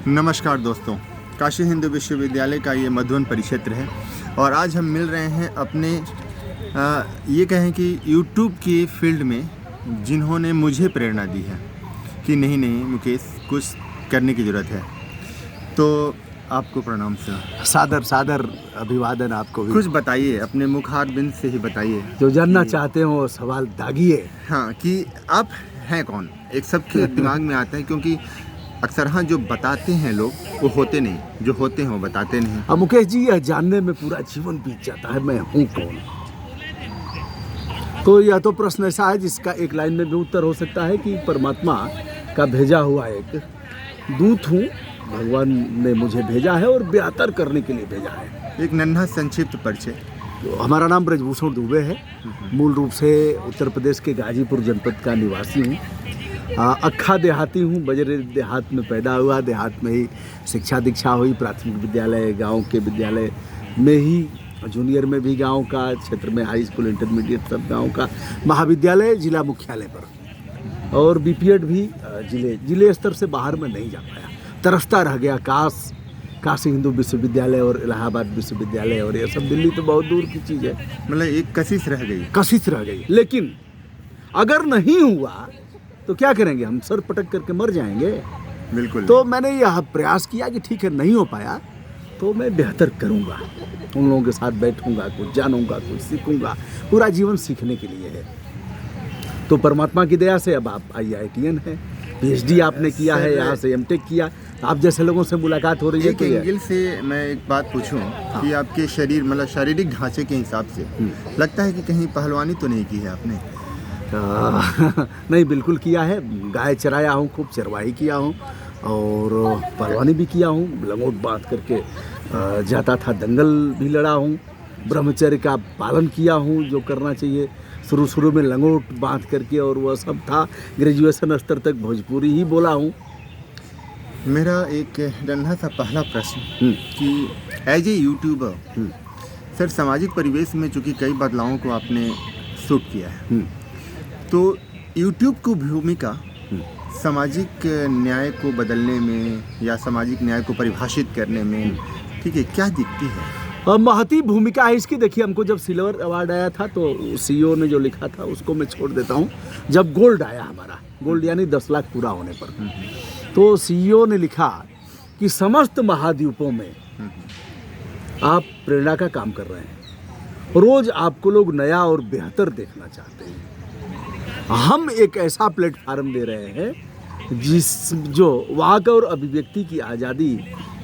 नमस्कार दोस्तों, काशी हिंदू विश्वविद्यालय का ये मधुबन परिक्षेत्र है और आज हम मिल रहे हैं अपने ये कहें कि यूट्यूब की फील्ड में जिन्होंने मुझे प्रेरणा दी है कि नहीं मुकेश, कुछ करने की ज़रूरत है। तो आपको प्रणाम सर। सादर सादर अभिवादन आपको भी। कुछ बताइए, अपने मुखारबिंद से ही बताइए जो जानना चाहते हो सवाल दागिए। हाँ, कि आप हैं कौन। एक सबके दिमाग में आता है, क्योंकि अक्सर हाँ जो बताते हैं लोग वो होते नहीं, जो होते हैं वो बताते नहीं। अब मुकेश जी, यह जानने में पूरा जीवन बीत जाता है मैं हूँ कौन। तो यह तो प्रश्न ऐसा है जिसका एक लाइन में भी उत्तर हो सकता है कि परमात्मा का भेजा हुआ एक दूत हूँ। भगवान ने मुझे भेजा है और बेहतर करने के लिए भेजा है। एक नन्हा संक्षिप्त परिचय। तो हमारा नाम ब्रजभूषण दुबे है। मूल रूप से उत्तर प्रदेश के गाजीपुर जनपद का निवासी हूँ। अक्खा देहाती हूँ, बजरे देहात में पैदा हुआ, देहात में ही शिक्षा दीक्षा हुई। प्राथमिक विद्यालय गांव के विद्यालय में ही, जूनियर में भी गांव का, क्षेत्र में हाई स्कूल इंटरमीडिएट सब गांव का, महाविद्यालय जिला मुख्यालय पर, और बीपीएड भी जिले स्तर से बाहर में नहीं जा पाया। तरसता रह गया काशी हिंदू विश्वविद्यालय और इलाहाबाद विश्वविद्यालय, और ये सब दिल्ली तो बहुत दूर की चीज़ है। मतलब एक कशिश रह गई। लेकिन अगर नहीं हुआ तो क्या करेंगे, हम सर पटक करके मर जाएंगे। बिल्कुल। तो मैंने यह प्रयास किया कि ठीक है, नहीं हो पाया तो मैं बेहतर करूंगा, उन लोगों के साथ बैठूंगा, कुछ जानूंगा, कुछ सीखूंगा। पूरा जीवन सीखने के लिए है। तो परमात्मा की दया से अब आप IITN है, PhD आपने किया है, यहाँ से MTech किया। आप जैसे लोगों से मुलाकात हो रही है। एक एंगल से मैं एक बात पूछूं कि आपके शरीर, मतलब शारीरिक ढांचे के हिसाब से लगता है कि कहीं पहलवानी तो नहीं की है आपने? नहीं, बिल्कुल किया है। गाय चराया हूँ, खूब चरवाही किया हूँ, और पहलवानी भी किया हूँ। लंगोट बांध करके जाता था, दंगल भी लड़ा हूँ, ब्रह्मचर्य का पालन किया हूँ जो करना चाहिए। शुरू में लंगोट बांध करके, और वह सब था। ग्रेजुएशन स्तर तक भोजपुरी ही बोला हूँ। मेरा एक नन्हा सा पहला प्रश्न कि एज ए यूट्यूबर सर, सामाजिक परिवेश में चूँकि कई बदलावों को आपने शूट किया है, तो यूट्यूब की भूमिका सामाजिक न्याय को बदलने में या सामाजिक न्याय को परिभाषित करने में, ठीक है, क्या दिखती है? महती भूमिका है इसकी। देखिए, हमको जब सिल्वर अवार्ड आया था तो CEO ने जो लिखा था उसको मैं छोड़ देता हूँ। जब गोल्ड आया, हमारा गोल्ड यानी 10 लाख पूरा होने पर, तो CEO ने लिखा कि समस्त महाद्वीपों में आप प्रेरणा का काम कर रहे हैं, रोज आपको लोग नया और बेहतर देखना चाहते हैं। हम एक ऐसा प्लेटफार्म दे रहे हैं जो वाक और अभिव्यक्ति की आज़ादी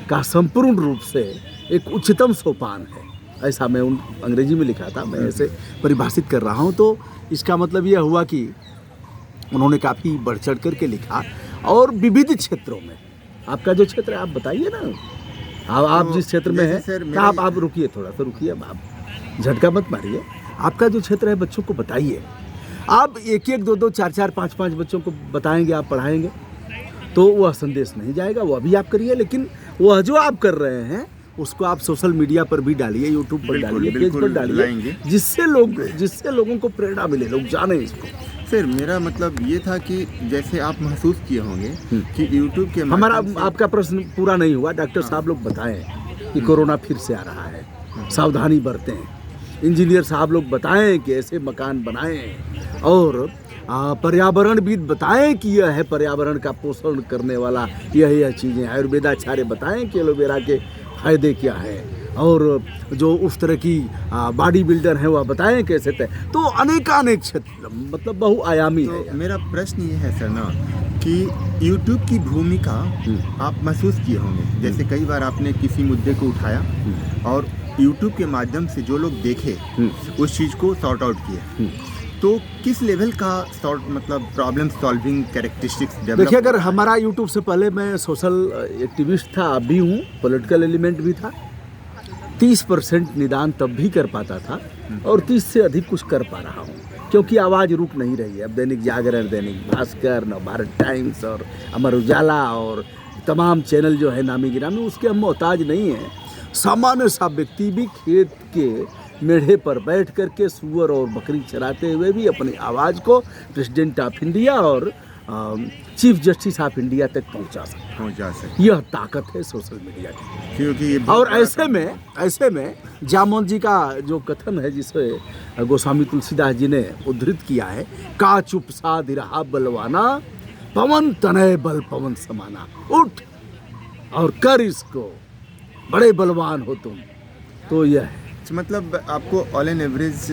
का संपूर्ण रूप से एक उच्चतम सोपान है। ऐसा मैं अंग्रेजी में लिखा था, मैं ऐसे परिभाषित कर रहा हूँ। तो इसका मतलब यह हुआ कि उन्होंने काफ़ी बढ़ चढ़ करके लिखा, और विविध क्षेत्रों में। आपका जो क्षेत्र है आप बताइए ना। आप जिस क्षेत्र में हैं, आप रुकिए, थोड़ा सा रुकिए, आप झटका मत मारिए। आपका जो क्षेत्र है बच्चों को बताइए। आप एक 2 4 5 बच्चों को बताएंगे, आप पढ़ाएंगे, तो वह संदेश नहीं जाएगा। वह भी आप करिए, लेकिन वह जो आप कर रहे हैं उसको आप सोशल मीडिया पर भी डालिए, यूट्यूब पर डालिए, पेज पर डालिए, जिससे लोगों को प्रेरणा मिले, लोग जाने इसको। सर, मेरा मतलब ये था कि जैसे आप महसूस किए होंगे कि यूट्यूब के हमारा आपका प्रश्न पूरा नहीं हुआ। डॉक्टर साहब लोग बताएं कि कोरोना फिर से आ रहा है, सावधानी बरतें। इंजीनियर साहब लोग बताएं कि ऐसे मकान बनाएं, और पर्यावरणविद बताएं कि यह है पर्यावरण का पोषण करने वाला यह चीज़ें। आयुर्वेदाचार्य बताएं कि एलोवेरा के फायदे क्या है, और जो उस तरह की बॉडी बिल्डर है वह बताएं कैसे तय। तो अनेक क्षेत्र, मतलब बहुआयामी है। मेरा प्रश्न ये है सर ना कि यूट्यूब की भूमिका आप महसूस किए होंगे। जैसे कई बार आपने किसी मुद्दे को उठाया और यूट्यूब के माध्यम से जो लोग देखे उस चीज़ को सॉर्ट आउट किया, तो किस लेवल का मतलब प्रॉब्लम सॉल्विंग कैरेक्टरिस्टिक्स डेवलप? देखिए, अगर हमारा यूट्यूब से पहले मैं सोशल एक्टिविस्ट था, अब भी हूँ, पॉलिटिकल एलिमेंट भी था। 30% निदान तब भी कर पाता था, और 30 से अधिक कुछ कर पा रहा हूँ, क्योंकि आवाज़ रुक नहीं रही है। अब दैनिक जागरण, दैनिक भास्कर, नवभारत टाइम्स और अमर उजाला और तमाम चैनल जो है नामी गिरामी, उसके हम मोहताज नहीं हैं। सामान्य सा व्यक्ति भी खेत के मेढ़े पर बैठ करके सुअर और बकरी चराते हुए भी अपनी आवाज़ को प्रेसिडेंट ऑफ इंडिया और चीफ जस्टिस ऑफ इंडिया तक पहुंचा सकते। यह ताकत है सोशल मीडिया की। क्योंकि ये और ऐसे में जामोन जी का जो कथन है जिसे गोस्वामी तुलसीदास जी ने उद्धृत किया है, का चुप सा दिरहा बलवाना, पवन तनय बल पवन समाना, उठ और कर इसको, बड़े बलवान हो तुम। तो यह है, मतलब आपको ऑल एन एवरेज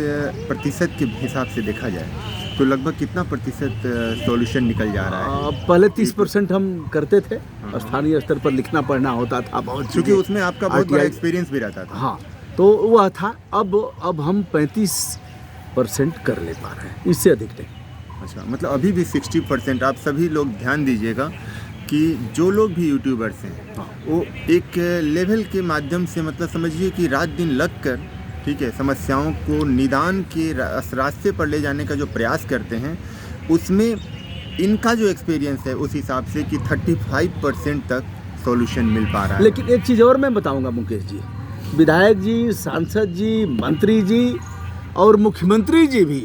प्रतिशत के हिसाब से देखा जाए तो लगभग कितना प्रतिशत सॉल्यूशन निकल जा रहा है? पहले 30% हम करते थे, स्थानीय स्तर पर लिखना पढ़ना होता था बहुत, क्योंकि उसमें आपका बहुत बड़ा एक्सपीरियंस भी रहता था। हाँ, तो वह था। अब हम 35% कर ले पा रहे हैं, इससे अधिक नहीं। अच्छा, मतलब अभी भी 60%। आप सभी लोग ध्यान दीजिएगा कि जो लोग भी यूट्यूबर्स हैं, हाँ, वो एक लेवल के माध्यम से, मतलब समझिए कि रात दिन लग कर, ठीक है, समस्याओं को निदान के रास्ते पर ले जाने का जो प्रयास करते हैं, उसमें इनका जो एक्सपीरियंस है उस हिसाब से कि 35% तक सॉल्यूशन मिल पा रहा है। लेकिन एक चीज़ और मैं बताऊंगा मुकेश जी, विधायक जी, सांसद जी, मंत्री जी और मुख्यमंत्री जी भी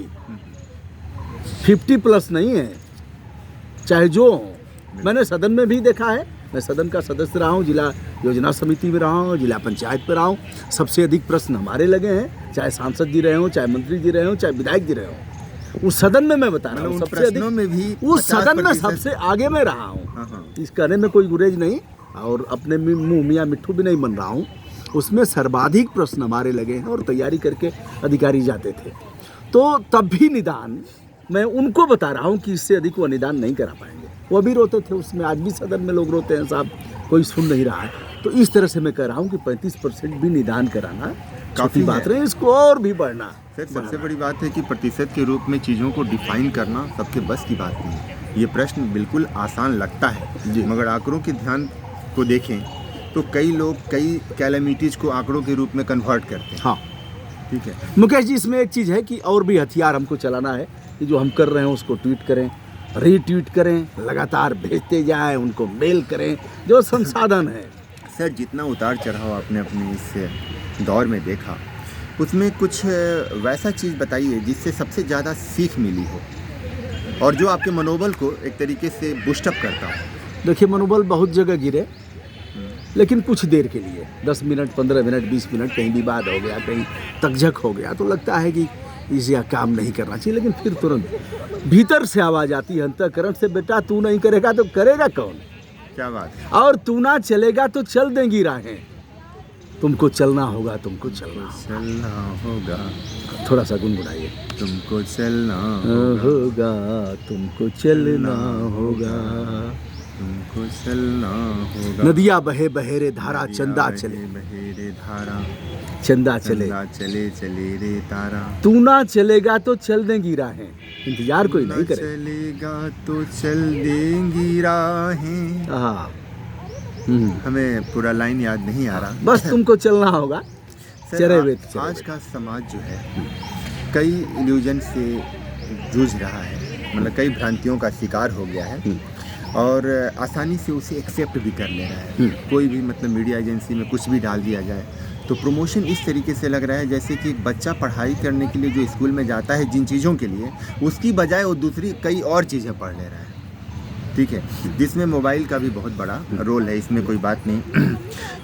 50+ नहीं है, चाहे जो हो। मैंने सदन में भी देखा है, मैं सदन का सदस्य रहा हूँ, जिला योजना समिति में रहा हूँ, जिला पंचायत पे रहा हूँ। सबसे अधिक प्रश्न हमारे लगे हैं, चाहे सांसद जी रहे हों, चाहे मंत्री जी रहे हों, चाहे विधायक जी रहे हों। उस सदन में मैं बता रहा हूँ, सबसे अधिक में भी उस सदन में सबसे आगे में रहा हूँ। इस कहने में कोई गुरेज नहीं, और अपने मुँह मियाँ मिट्ठू भी नहीं बन रहा हूँ। उसमें सर्वाधिक प्रश्न हमारे लगे हैं और तैयारी करके अधिकारी जाते थे। तो तब भी निदान मैं उनको बता रहा हूँ कि इससे अधिक वो निदान नहीं करा पाएंगे। वो भी रोते थे उसमें, आज भी सदन में लोग रोते हैं, साहब कोई सुन नहीं रहा है। तो इस तरह से मैं कह रहा हूँ कि 35% भी निदान कराना काफ़ी बात रहे, इसको और भी बढ़ना। सर, सबसे बड़ी बात है कि प्रतिशत के रूप में चीज़ों को डिफाइन करना सबके बस की बात नहीं है। ये प्रश्न बिल्कुल आसान लगता है, मगर आंकड़ों के ध्यान को देखें तो कई लोग कई कैलेमिटीज को आंकड़ों के रूप में कन्वर्ट करते हैं। हाँ, ठीक है मुकेश जी, इसमें एक चीज़ है कि और भी हथियार हमको चलाना है कि जो हम कर रहे हैं उसको ट्वीट करें, रीट्वीट करें, लगातार भेजते जाएं, उनको मेल करें, जो संसाधन है। सर, जितना उतार चढ़ाव आपने अपने इस दौर में देखा, उसमें कुछ वैसा चीज़ बताइए जिससे सबसे ज़्यादा सीख मिली हो और जो आपके मनोबल को एक तरीके से बूस्टअप करता हो। देखिए, मनोबल बहुत जगह गिरे, लेकिन कुछ देर के लिए, 10 मिनट, 15 मिनट, 20 मिनट, कहीं विवाद हो गया, कहीं तकझक हो गया, तो लगता है कि इसे काम नहीं करना चाहिए। लेकिन फिर तुरंत भीतर से आवाज़ आती है, अंतःकरण से, बेटा तू नहीं करेगा तो करेगा कौन? क्या बात है। और तू ना चलेगा तो चल देंगी राहें, तुमको चलना होगा, तुमको चलना होगा। थोड़ा सा गुनगुनाइए। तुमको चलना होगा, तुमको चलना होगा, तुमको चलना होगा। नदिया बहे बहेरे धारा, चंदा चले बहेरे धारा, चंदा चले चले चले रे तारा। तू ना चलेगा तो चल देंगी राहें, इंतजार कोई नहीं करे। चलेगा तो चल देंगी राहें। हाँ, हमें पूरा लाइन याद नहीं आ रहा, बस तुमको चलना होगा। आज का समाज जो है कई इल्यूजन से जूझ रहा है, मतलब कई भ्रांतियों का शिकार हो गया है और आसानी से उसे एक्सेप्ट भी कर ले रहा है। कोई भी मतलब मीडिया एजेंसी में कुछ भी डाल दिया जाए तो प्रमोशन इस तरीके से लग रहा है जैसे कि एक बच्चा पढ़ाई करने के लिए जो स्कूल में जाता है जिन चीज़ों के लिए, उसकी बजाय वो दूसरी कई और चीज़ें पढ़ ले रहा है। ठीक है, जिसमें मोबाइल का भी बहुत बड़ा रोल है, इसमें कोई बात नहीं।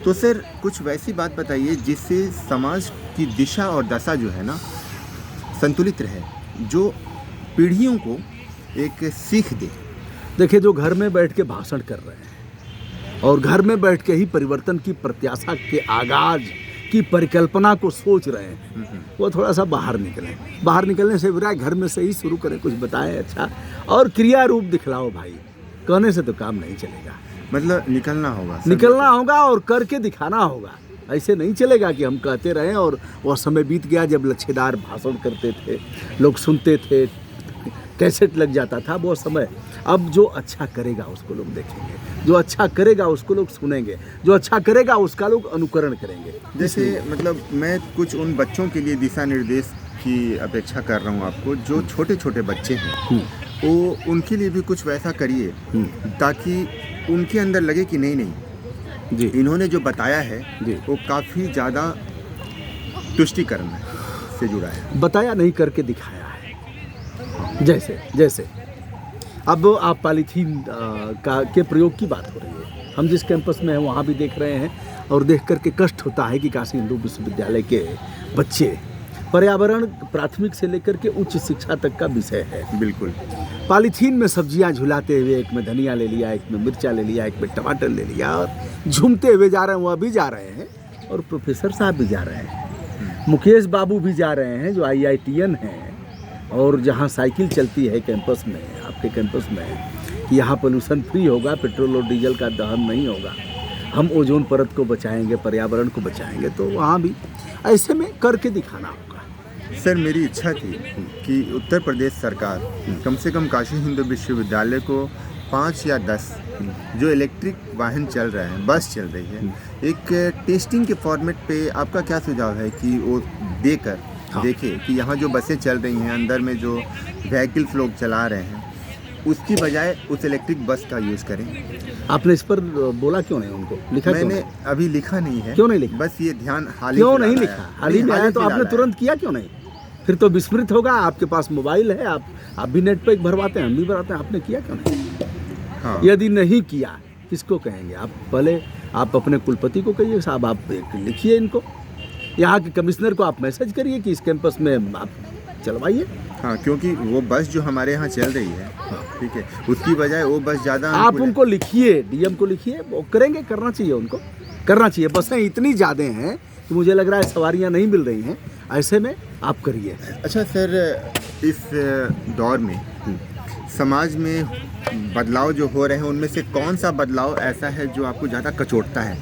तो सर, कुछ वैसी बात बताइए जिससे समाज की दिशा और दशा जो है ना संतुलित रहे, जो पीढ़ियों को एक सीख दे। देखिए, जो घर में बैठ के भाषण कर रहे हैं और घर में बैठ के ही परिवर्तन की प्रत्याशा के आगाज की परिकल्पना को सोच रहे हैं, वो थोड़ा सा बाहर निकलें। बाहर निकलने से बुरा घर में से ही शुरू करें, कुछ बताएं अच्छा, और क्रिया रूप दिखलाओ भाई। कहने से तो काम नहीं चलेगा, मतलब निकलना होगा और करके दिखाना होगा। ऐसे नहीं चलेगा कि हम कहते रहें और वह समय बीत गया जब लच्छेदार भाषण करते थे, लोग सुनते थे, कैसेट लग जाता था वो समय। अब जो अच्छा करेगा उसको लोग देखेंगे, जो अच्छा करेगा उसको लोग सुनेंगे, जो अच्छा करेगा उसका लोग अनुकरण करेंगे। जैसे मतलब मैं कुछ उन बच्चों के लिए दिशा निर्देश की अपेक्षा कर रहा हूँ आपको, जो छोटे छोटे बच्चे हैं, वो उनके लिए भी कुछ वैसा करिए ताकि उनके अंदर लगे कि नहीं जी, इन्होंने जो बताया है जी, वो काफ़ी ज़्यादा तुष्टिकरण से जुड़ा है। बताया नहीं, करके दिखाया है। जैसे अब आप पॉलीथीन के प्रयोग की बात हो रही है। हम जिस कैंपस में हैं वहाँ भी देख रहे हैं और देख करके कष्ट होता है कि काशी हिंदू विश्वविद्यालय के बच्चे, पर्यावरण प्राथमिक से लेकर के उच्च शिक्षा तक का विषय है। बिल्कुल। पॉलीथीन में सब्जियां झुलाते हुए, एक में धनिया ले लिया, एक में मिर्चा ले लिया, एक में टमाटर ले लिया, और झूमते हुए जा रहे हैं। वह भी जा रहे हैं और प्रोफेसर साहब भी जा रहे हैं, मुकेश बाबू भी जा रहे हैं जो IITN हैं, और जहां साइकिल चलती है कैंपस में, आपके कैंपस में, कि यहाँ पोल्यूशन फ्री होगा, पेट्रोल और डीजल का दहन नहीं होगा, हम ओजोन परत को बचाएंगे, पर्यावरण को बचाएंगे, तो वहाँ भी ऐसे में करके दिखाना होगा। सर मेरी इच्छा थी कि उत्तर प्रदेश सरकार कम से कम काशी हिंदू विश्वविद्यालय को 5 या 10 जो इलेक्ट्रिक वाहन चल रहे हैं, बस चल रही है, एक टेस्टिंग के फॉर्मेट पे आपका क्या सुझाव है कि वो देकर देखे कि यहाँ जो बसें चल रही हैं, अंदर में जो व्हीकल्स लोग चला रहे हैं, उसकी बजाय उस इलेक्ट्रिक बस का यूज़ करें। आपने इस पर बोला क्यों नहीं उनको, लिखा क्यों मैंने नहीं? अभी लिखा नहीं है। क्यों नहीं लिखा? बस ये ध्यान हाल ही क्यों फिलहाल नहीं आया। लिखा? हाल ही में आया तो फिलहाल आपने आया। तुरंत किया क्यों नहीं? फिर तो विस्मृत होगा। आपके पास मोबाइल है, आप भी नेट पे भरवाते हैं, हम भी भरवाते हैं, आपने किया क्यों नहीं? हाँ। यदि नहीं किया किसको कहेंगे? आप पहले आप अपने कुलपति को कहिए, साहब आप एक लिखिए इनको, यहाँ के कमिश्नर को आप मैसेज करिए कि इस कैंपस में आप चलवाइए। हाँ, क्योंकि वो बस जो हमारे यहाँ चल रही है, ठीक है, उसकी बजाय वो बस ज़्यादा आप अनुकूल है। उनको लिखिए, DM को लिखिए, वो करेंगे, करना चाहिए उनको, करना चाहिए। बसें इतनी ज़्यादा हैं कि मुझे लग रहा है सवारियाँ नहीं मिल रही हैं, ऐसे में आप करिए। अच्छा सर, इस दौर में समाज में बदलाव जो हो रहे हैं, उनमें से कौन सा बदलाव ऐसा है जो आपको ज़्यादा कचोटता है?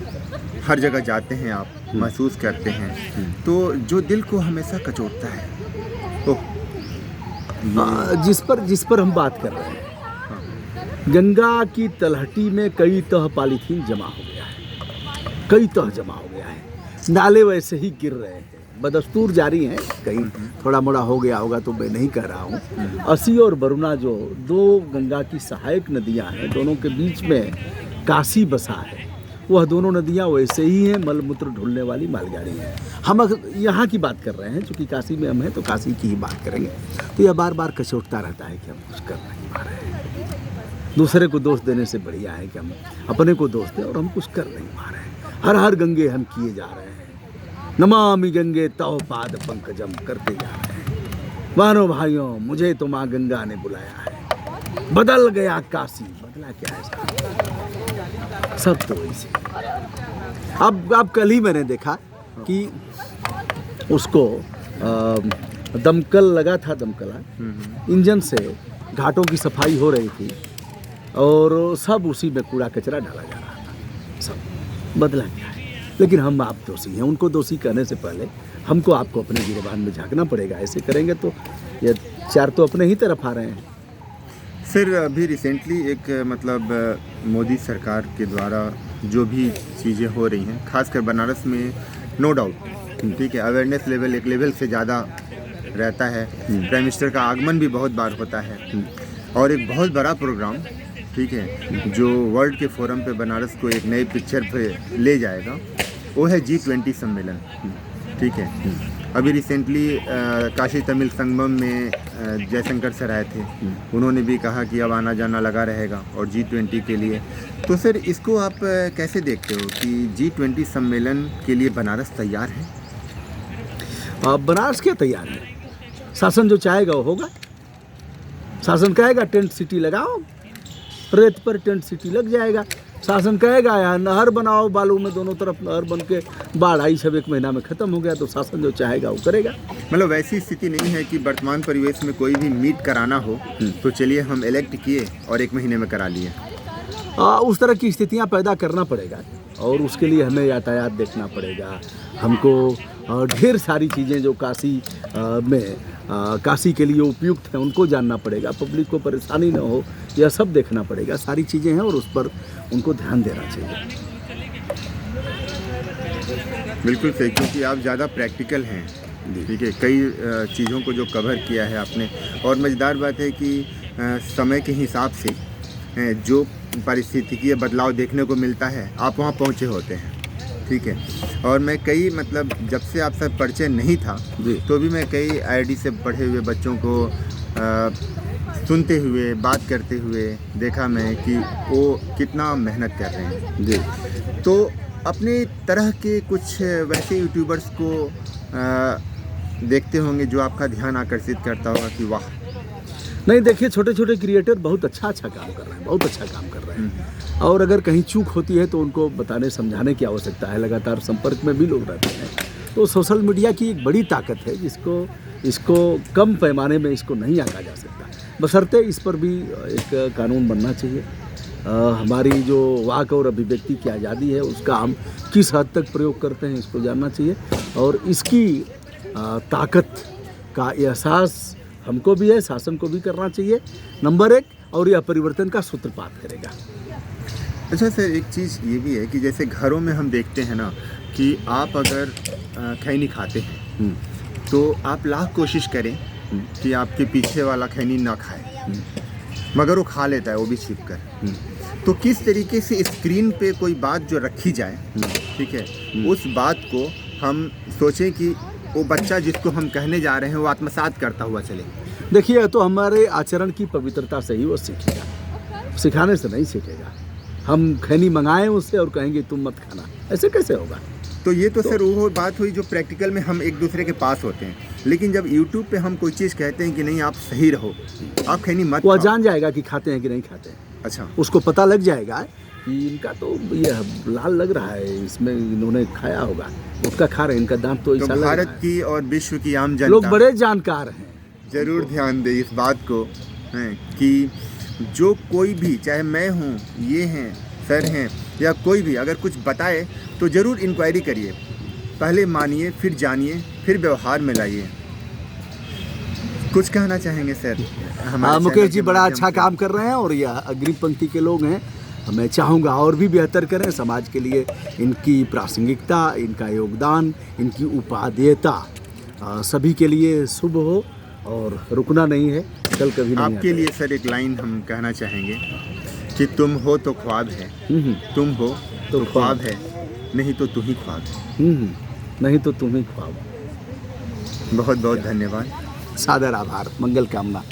हर जगह जाते हैं आप, महसूस करते हैं, तो जो दिल को हमेशा कचोटता है, तो जिस पर हम बात कर रहे हैं, गंगा की तलहटी में कई तह पॉलीथीन जमा हो गया है, कई तह जमा हो गया है, नाले वैसे ही गिर रहे हैं, बदस्तूर जारी हैं, कहीं थोड़ा मोड़ा हो गया होगा तो मैं नहीं कह रहा हूँ। असी और वरुणा जो 2 गंगा की सहायक नदियाँ हैं, दोनों के बीच में काशी बसा है, वह दोनों नदियाँ वैसे ही हैं, मलमूत्र ढुलने वाली मालगाड़ी हैं। हम यहाँ की बात कर रहे हैं, चूँकि काशी में हम हैं तो काशी की ही बात करेंगे। तो यह बार बार कचोटता रहता है कि हम कुछ कर नहीं पा रहे हैं। दूसरे को दोष देने से बढ़िया है कि हम अपने को दोष दें और हम कुछ कर नहीं पा रहे हैं। हर हर गंगे हम किए जा रहे हैं, नमामि गंगे तव पाद पंकजम करते जा रहे हैं। मानो भाइयों, मुझे तो माँ गंगा ने बुलाया है, बदल गया काशी, बदला क्या है साहब? सब तो वैसे। अब कल ही मैंने देखा कि उसको दमकल लगा था, दमकला इंजन से घाटों की सफाई हो रही थी और सब उसी में कूड़ा कचरा डाला जा रहा था। सब बदला क्या है? लेकिन हम आप दोषी हैं। उनको दोषी कहने से पहले हमको आपको अपने गिरबान में झांकना पड़ेगा। ऐसे करेंगे तो ये 4 तो अपने ही तरफ आ रहे हैं। सर अभी रिसेंटली एक मतलब मोदी सरकार के द्वारा जो भी चीज़ें हो रही हैं, खासकर बनारस में, नो डाउट, ठीक है, अवेयरनेस लेवल एक लेवल से ज़्यादा रहता है। प्राइम मिनिस्टर का आगमन भी बहुत बार होता है और एक बहुत बड़ा प्रोग्राम, ठीक है, जो वर्ल्ड के फोरम पे बनारस को एक नई पिक्चर पे ले जाएगा, वो है G20 सम्मेलन, ठीक है। अभी रिसेंटली काशी तमिल संगमम में जयशंकर सर आए थे, उन्होंने भी कहा कि अब आना जाना लगा रहेगा और G20 के लिए। तो सर इसको आप कैसे देखते हो कि G20 सम्मेलन के लिए बनारस तैयार है? बनारस क्या तैयार है? शासन जो चाहेगा वो होगा। शासन कहेगा टेंट सिटी लगाओ, रेत पर टेंट सिटी लग जाएगा। शासन कहेगा यहाँ नहर बनाओ, बालू में दोनों तरफ नहर बन के बाढ़ आई, सब 1 महीना में ख़त्म हो गया। तो शासन जो चाहेगा वो करेगा। मतलब वैसी स्थिति नहीं है कि वर्तमान परिवेश में कोई भी मीट कराना हो तो चलिए हम इलेक्ट किए और 1 महीने में करा लिए। उस तरह की स्थितियाँ पैदा करना पड़ेगा और उसके लिए हमें यातायात देखना पड़ेगा। हमको ढेर सारी चीज़ें जो काशी में काशी के लिए उपयुक्त हैं उनको जानना पड़ेगा। पब्लिक को परेशानी न हो, यह सब देखना पड़ेगा। सारी चीज़ें हैं और उस पर उनको ध्यान देना चाहिए। बिल्कुल सही, क्योंकि आप ज़्यादा प्रैक्टिकल हैं, ठीक है, कई चीज़ों को जो कवर किया है आपने। और मज़ेदार बात है कि समय के हिसाब से जो पारिस्थितिकीय बदलाव देखने को मिलता है आप वहाँ पहुँचे होते हैं, ठीक है। और मैं कई मतलब जब से आपसे परिचय नहीं था तो भी मैं कई IIT से पढ़े हुए बच्चों को सुनते हुए, बात करते हुए देखा मैं कि वो कितना मेहनत कर रहे हैं। जी। तो अपने तरह के कुछ वैसे यूट्यूबर्स को देखते होंगे जो आपका ध्यान आकर्षित करता होगा कि वाह। नहीं देखिए, छोटे छोटे क्रिएटर बहुत अच्छा काम कर रहे हैं, बहुत अच्छा काम कर रहे हैं। और अगर कहीं चूक होती है तो उनको बताने समझाने की आवश्यकता है। लगातार संपर्क में भी लोग रहते हैं। तो सोशल मीडिया की एक बड़ी ताकत है इसको कम पैमाने में इसको नहीं आंका जा सकता, बशर्ते इस पर भी एक कानून बनना चाहिए। हमारी जो वाक और अभिव्यक्ति की आज़ादी है उसका हम किस हद तक प्रयोग करते हैं इसको जानना चाहिए। और इसकी ताकत का एहसास हमको भी है, शासन को भी करना चाहिए, नंबर 1। और यह परिवर्तन का सूत्रपात करेगा। अच्छा सर, एक चीज़ ये भी है कि जैसे घरों में हम देखते हैं ना कि आप अगर खैनी खाते हैं तो आप लाख कोशिश करें कि आपके पीछे वाला खैनी ना खाए, मगर वो खा लेता है, वो भी छिप कर। तो किस तरीके से स्क्रीन पे कोई बात जो रखी जाए, ठीक है, उस बात को हम सोचें कि वो बच्चा जिसको हम कहने जा रहे हैं वो आत्मसात करता हुआ चले। देखिए, तो हमारे आचरण की पवित्रता से ही वो सीखेगा, सिखाने से नहीं सीखेगा। हम खैनी मंगाएं उससे और कहेंगे तुम मत खाना, ऐसे कैसे होगा? तो ये तो सर वो बात हुई जो प्रैक्टिकल में हम एक दूसरे के पास होते हैं, लेकिन जब यूट्यूब पे हम कोई चीज़ कहते हैं कि नहीं आप सही रहो, आप खैनी मत वो खाओ। जान जाएगा कि खाते हैं कि नहीं खाते हैं। अच्छा, उसको पता लग जाएगा कि इनका तो ये लाल लग रहा है, इसमें इन्होंने खाया होगा, उसका खा रहे हैं, इनका दांत तो तो ऐसा लग रहा भारत है। की और विश्व की आम लोग जनता बड़े जानकार हैं। जरूर ध्यान दे इस बात को, हैं कि जो कोई भी, चाहे मैं हूँ, ये हैं, सर हैं, या कोई भी अगर कुछ बताए तो ज़रूर इंक्वायरी करिए, पहले मानिए, फिर जानिए, फिर व्यवहार में लाइए। कुछ कहना चाहेंगे सर? हमारे मुकेश चैनल जी के बड़ा माध्यम अच्छा से। काम कर रहे हैं और यह अग्रिम पंक्ति के लोग हैं। मैं चाहूँगा और भी बेहतर करें, समाज के लिए इनकी प्रासंगिकता, इनका योगदान, इनकी उपादेयता सभी के लिए शुभ हो और रुकना नहीं है, कल कभी नहीं आपके आता। लिए सर एक लाइन हम कहना चाहेंगे कि तुम हो तो ख्वाब है, तुम हो तो ख्वाब है, नहीं तो तू ही ख्वाब है। नहीं तो तुम ही ख्वाब। बहुत बहुत धन्यवाद। सादर आभार, मंगल कामना।